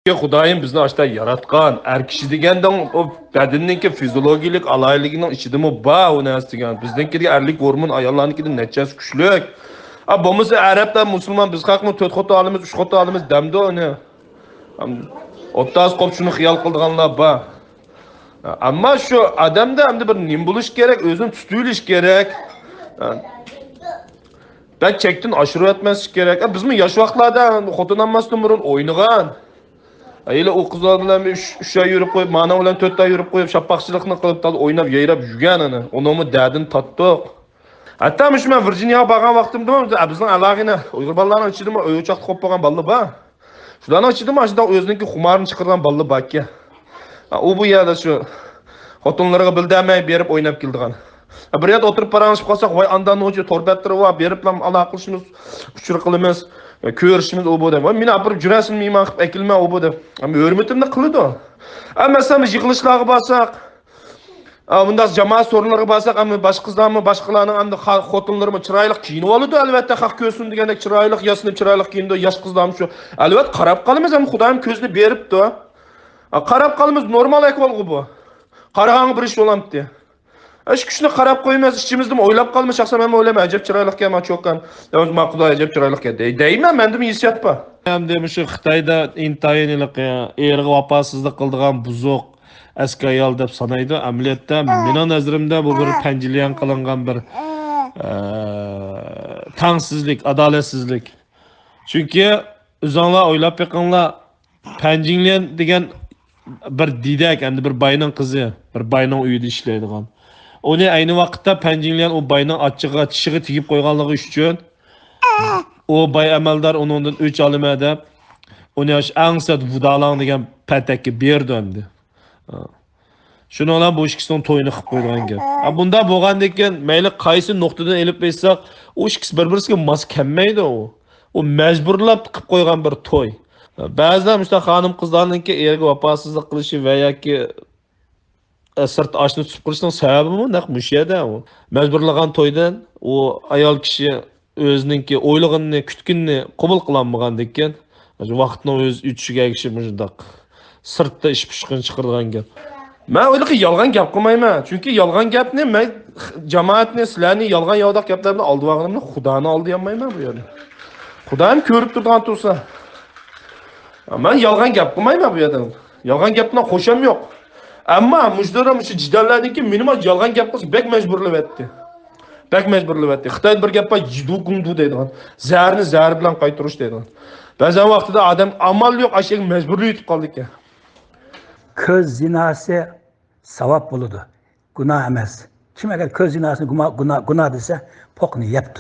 Xudoyim bizni ashta yaratgan. Er kishi degandan o badanningki fiziologik alayligining ichidami bor u narsa degan. Biznikiga erlik hormon ayollarnikidan nechasi kuchlik. Bo'lmasa arablar musulmon biz haqmi 4 xota olamiz, 3 xota olamiz damda uni. O'ttas qop shuni xiyol qilganlar bor. Ammo shu odamda hamda bir nim bo'lish kerak, o'zini tutilish kerak. Ben chekdan oshirib o'tmaslik kerak. Bizmi yosh vaqtlarda xotin olmasdan burun o'ynagan. Ayla o qizlar bilan 3 ay yurib qo'yib, mana bilan 4 ay yurib qo'yib, shappaqchilikni qilib, o'ynab, yayrab yurgan ana. Unimi dadin tatdiq. Hatta men Virginiyaga borgan vaqtimda bizning alag'ina Uyg'ur bolalarning ichida o'yoqchaq qo'yib qo'ygan bolalar bor. Shularning ichida mana shunday o'zining xumarini chiqargan bolalar borki. U bu yerda shu xotinlarga bildamay berib o'ynab keldigan. Bir yerda o'tirib paranglashib qolsak, voy andan o'chi torbattirib va berib ham aloqa qilishimiz, uchur qilamiz. Ko'rishimiz o bo'ldi. Men apirib jurasin miyman qilib akilma o bo'ldi. Ama hurmatimni qildi. Amma masalan yig'ilishlarga borsak, bunday jamoat sorunlariga borsak, amma boshqa qizlarmi, boshqalarning hamda xotinlarmi chiroyli kiyinib oladi, albatta haq ko'rsin degandek chiroyli yasinib chiroyli kiyindi, yosh qizlarmi shu. Albatta qarab qolamiz, ham Xudoyim ko'zni beribdi. Qarab qolamiz normal ahvolga bu. Qaragan bir ish bo'lamdi. Ash kishini qarab qo'ymas, ichimizda o'ylab qolma, shaxsan men o'ylayman, ajab chiroyliqga men cho'kkan. O'zim Xudo ajab chiroyliqga deyman, menda hissiyat bor. Ham demiş Xitoyda intayinlik, erga vafosizlik qildigan buzuq askar ayol deb sanaydi. Amaliyotda mening nazarimda bu bir panjiliyan qilingan bir tangsizlik, adolatsizlik. Chunki o'zinglar o'ylab beqinglar, panjiliyan degan bir didak, endi bir bayning qizi, bir bayning uyida ishlaydigan. Onu aynı vaqtda panjinglayan o bayning achchig'iga tishiga tegib qo'yganligi uchun o bay amaldor undan o'ch olma deb uni angsat vudalang degan patakka berdi endi. Shuni bilan bu ikkisining to'yini qilib qo'ygan gap. Bunda bo'lgandan keyin mayli qaysi nuqtadan elib qo'ysak, o ikkisi bir-biriga mos kelmaydi u. O majburlab qilib qo'ygan bir to'y. Ba'zan işte xonim qizlarningki erga vafosizlik qilishi va yoki sırt aşını tutup kılışının sebebi mi? Naq müşiyede o. Mecburlagan toydan o ayol kişi özününki oyluğunu, kütkününü qabul kılanmagan dekken vaqtını öz ütüşüge kişi müjdak sırtda iş pişkin çıkırgan gap. Ben öyle ki yalgan gap qilmayman. Çünkü yalgan gap ne? Ben cemaatni, sizlarni yalgan yavdak gaplarni aldı vaqtimni Xudoni aldayamayman bu yerda. Xudoyim ko'rib turgan tursa. Ben yalgan gap qilmayman bu yerda. Yalgan gapdan xo'sham yo'q. Ama mujdaram şu cidallardaki minimal yalgan gap qilsa bek majburlab etdi. Bek majburlab etdi. Xitoy bir gapga yidu kundu deydigan. Zarni zar bilan qaytirish deydigan. Ba'zan vaqtida odam amal yo'q, ashak majburli yetib qoldi ekan. Ko'z zinasi savob bo'ladi. Gunoh emas. Kim agar ko'z zinasini gunoh desa, poqni yepdi.